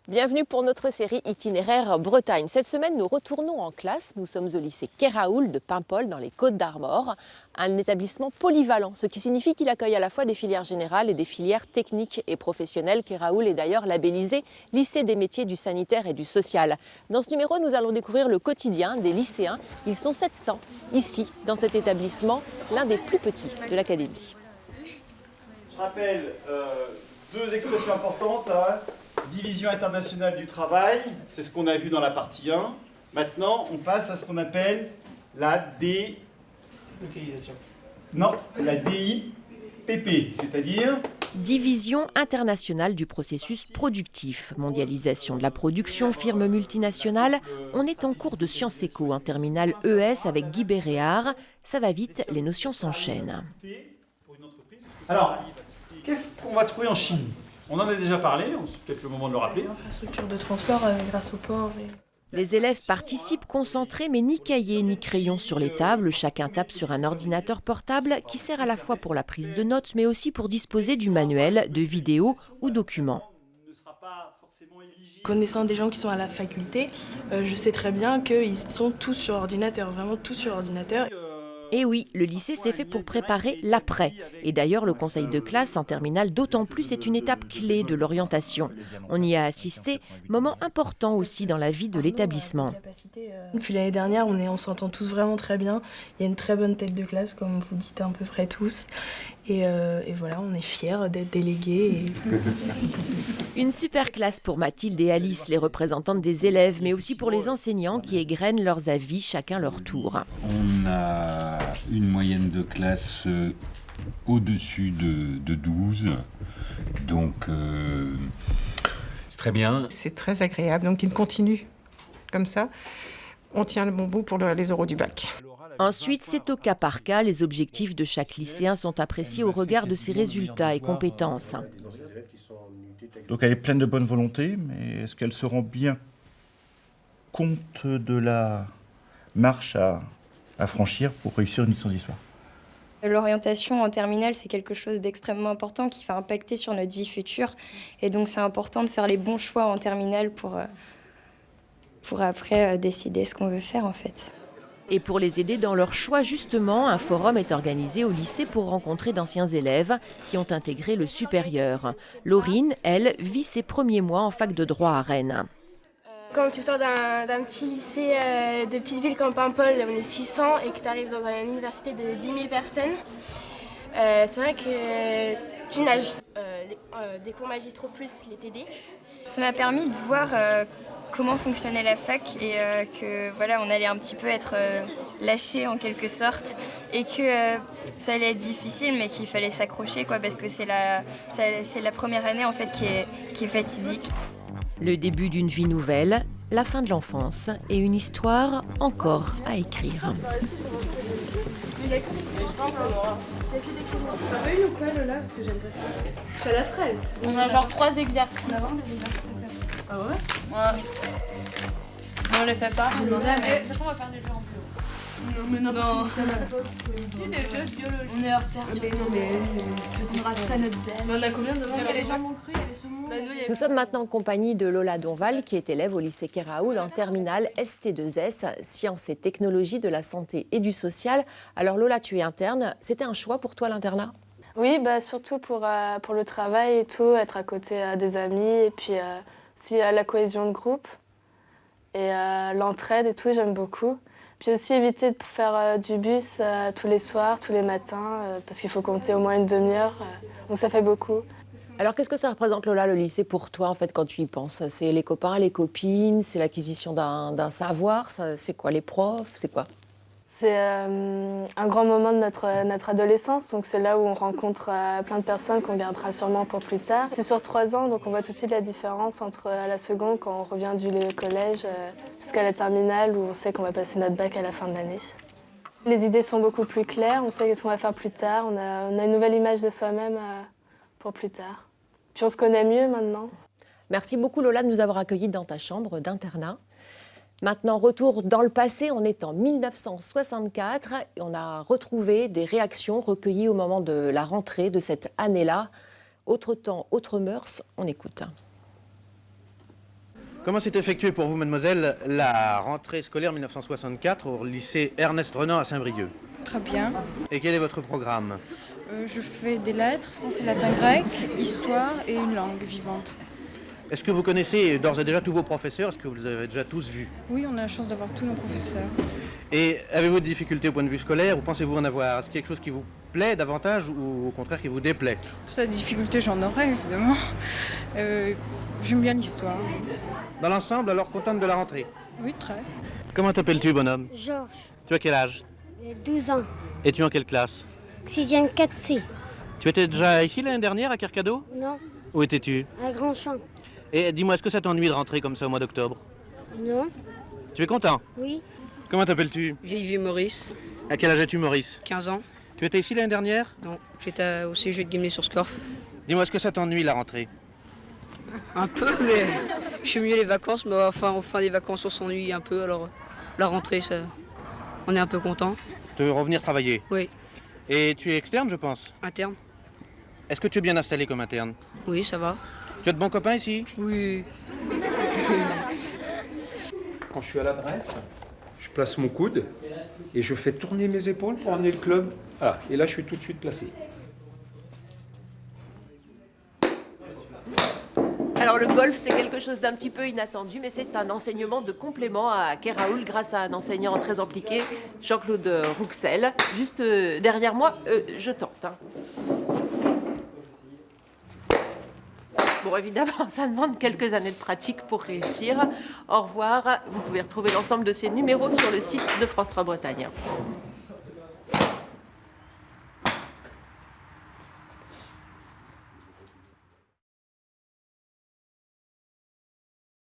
Bienvenue pour notre série Itinéraire Bretagne. Cette semaine, nous retournons en classe. Nous sommes au lycée Keraoul de Paimpol, dans les Côtes-d'Armor, un établissement polyvalent, ce qui signifie qu'il accueille à la fois des filières générales et des filières techniques et professionnelles. Keraoul est d'ailleurs labellisé lycée des métiers du sanitaire et du social. Dans ce numéro, nous allons découvrir le quotidien des lycéens. Ils sont 700 ici, dans cet établissement, l'un des plus petits de l'académie. Je rappelle deux expressions importantes. Division internationale du travail, c'est ce qu'on a vu dans la partie 1. Maintenant, on passe à ce qu'on appelle la délocalisation. Non, la DIPP, c'est-à-dire Division internationale du processus productif, mondialisation de la production, firme multinationale. On est en cours de Sciences Éco, en terminale ES avec Guy Béréard. Ça va vite, les notions s'enchaînent. Alors, qu'est-ce qu'on va trouver en Chine ? On en a déjà parlé, c'est peut-être le moment de le rappeler. L'infrastructure de transport grâce au port. Les élèves participent concentrés, mais ni cahier ni crayon sur les tables. Chacun tape sur un ordinateur portable qui sert à la fois pour la prise de notes, mais aussi pour disposer du manuel, de vidéos ou documents. Connaissant des gens qui sont à la faculté, je sais très bien qu'ils sont tous sur ordinateur, vraiment tous sur ordinateur. Et oui, le lycée s'est fait pour préparer l'après. Et d'ailleurs, le conseil de classe en terminale, d'autant plus, est une étape clé de l'orientation. On y a assisté, moment important aussi dans la vie de l'établissement. Depuis l'année dernière, on s'entend tous vraiment très bien. Il y a une très bonne tête de classe, comme vous dites à peu près tous. Et voilà, on est fiers d'être délégués. Une super classe pour Mathilde et Alice, les représentantes des élèves, mais aussi pour les enseignants qui égrènent leurs avis, chacun leur tour. On a une moyenne de classe au-dessus de 12, donc c'est très bien. C'est très agréable, donc il continue comme ça. On tient le bon bout pour les oraux du bac. Ensuite, c'est au cas par cas. Les objectifs de chaque lycéen sont appréciés au regard de ses résultats et compétences. Donc elle est pleine de bonne volonté, mais est-ce qu'elle se rend bien compte de la marche à franchir pour réussir une licence d'histoire ? L'orientation en terminale, c'est quelque chose d'extrêmement important qui va impacter sur notre vie future. Et donc c'est important de faire les bons choix en terminale pour après décider ce qu'on veut faire en fait. Et pour les aider dans leur choix, justement, un forum est organisé au lycée pour rencontrer d'anciens élèves qui ont intégré le supérieur. Laurine, elle, vit ses premiers mois en fac de droit à Rennes. Quand tu sors d'un petit lycée de petite ville comme Paimpol, on est 600, et que tu arrives dans une université de 10 000 personnes, c'est vrai que tu nages. Des cours magistraux plus les TD. Ça m'a permis de voir comment fonctionnait la fac et que voilà, on allait un petit peu être lâché en quelque sorte et que ça allait être difficile mais qu'il fallait s'accrocher parce que c'est la première année en fait qui est fatidique. Le début d'une vie nouvelle, la fin de l'enfance et une histoire encore à écrire. C'est la fraise. On a genre 3 exercices. Ah ouais? Ouais. Mais on les fait pas. Ça on va faire des jeux en bio. Non mais non. C'est des jeux de biologie. On est hors terre. On rattrape notre belle. Mais on a combien de Il y avait les jambons crus, il y avait saumon. Nous sommes maintenant en compagnie de Lola Donval, qui est élève au lycée Keraoul en terminale ST2S, Sciences et Technologies de la Santé et du Social. Alors Lola, tu es interne. C'était un choix pour toi l'internat ? Oui, surtout pour le travail et tout, être à côté des amis et puis aussi la cohésion de groupe et l'entraide et tout, j'aime beaucoup. Puis aussi éviter de faire du bus tous les soirs, tous les matins, parce qu'il faut compter au moins une demi-heure, donc ça fait beaucoup. Alors qu'est-ce que ça représente Lola, le lycée pour toi en fait quand tu y penses ? C'est les copains, les copines, c'est l'acquisition d'un savoir, c'est quoi les profs, c'est quoi ? C'est un grand moment de notre adolescence, donc c'est là où on rencontre plein de personnes qu'on gardera sûrement pour plus tard. C'est sur 3 ans, donc on voit tout de suite la différence entre la seconde, quand on revient du collège, jusqu'à la terminale, où on sait qu'on va passer notre bac à la fin de l'année. Les idées sont beaucoup plus claires, on sait ce qu'on va faire plus tard, on a une nouvelle image de soi-même pour plus tard. Puis on se connaît mieux maintenant. Merci beaucoup Lola de nous avoir accueillis dans ta chambre d'internat. Maintenant, retour dans le passé, on est en 1964 et on a retrouvé des réactions recueillies au moment de la rentrée de cette année-là. Autre temps, autres mœurs, on écoute. Comment s'est effectuée pour vous, mademoiselle, la rentrée scolaire 1964 au lycée Ernest Renan à Saint-Brieuc? Très bien. Et quel est votre programme? Je fais des lettres, français, latin, grec, histoire et une langue vivante. Est-ce que vous connaissez d'ores et déjà tous vos professeurs? Est-ce que vous les avez déjà tous vus? Oui, on a la chance d'avoir tous nos professeurs. Et avez-vous des difficultés au point de vue scolaire ou pensez-vous en avoir? Est-ce quelque chose qui vous plaît davantage ou au contraire qui vous déplaît? Pour ça, des difficultés, j'en aurais évidemment. J'aime bien l'histoire. Dans l'ensemble, alors contente de la rentrée? Oui, très. Comment t'appelles-tu, bonhomme? Georges. Tu as quel âge? 12 ans. Et tu es en quelle classe? 6e 4C. Tu étais déjà ici l'année dernière à Kercado? Non. Où étais-tu? À Grand-Champ. Et dis-moi, est-ce que ça t'ennuie de rentrer comme ça au mois d'octobre? Non. Tu es content? Oui. Comment t'appelles-tu? J'ai Maurice. À quel âge as-tu, Maurice? 15 ans. Tu étais ici l'année dernière? Non, j'étais au CG de Guillemets-sur-Scorff. Dis-moi, est-ce que ça t'ennuie la rentrée? Un peu, mais je suis mieux les vacances, mais enfin, au fin des vacances, on s'ennuie un peu, alors la rentrée, ça, on est un peu content. Tu veux revenir travailler? Oui. Et tu es externe, je pense? Interne. Est-ce que tu es bien installé comme interne? Oui, ça va. Tu as de bons copains ici? Oui. Quand je suis à l'adresse, je place mon coude et je fais tourner mes épaules pour amener le club. Voilà. Et là, je suis tout de suite placé. Alors le golf, c'est quelque chose d'un petit peu inattendu, mais c'est un enseignement de complément à Keraoul grâce à un enseignant très impliqué, Jean-Claude Rouxel. Juste derrière moi, je tente. Hein. Bon, évidemment, ça demande quelques années de pratique pour réussir. Au revoir. Vous pouvez retrouver l'ensemble de ces numéros sur le site de France 3 Bretagne.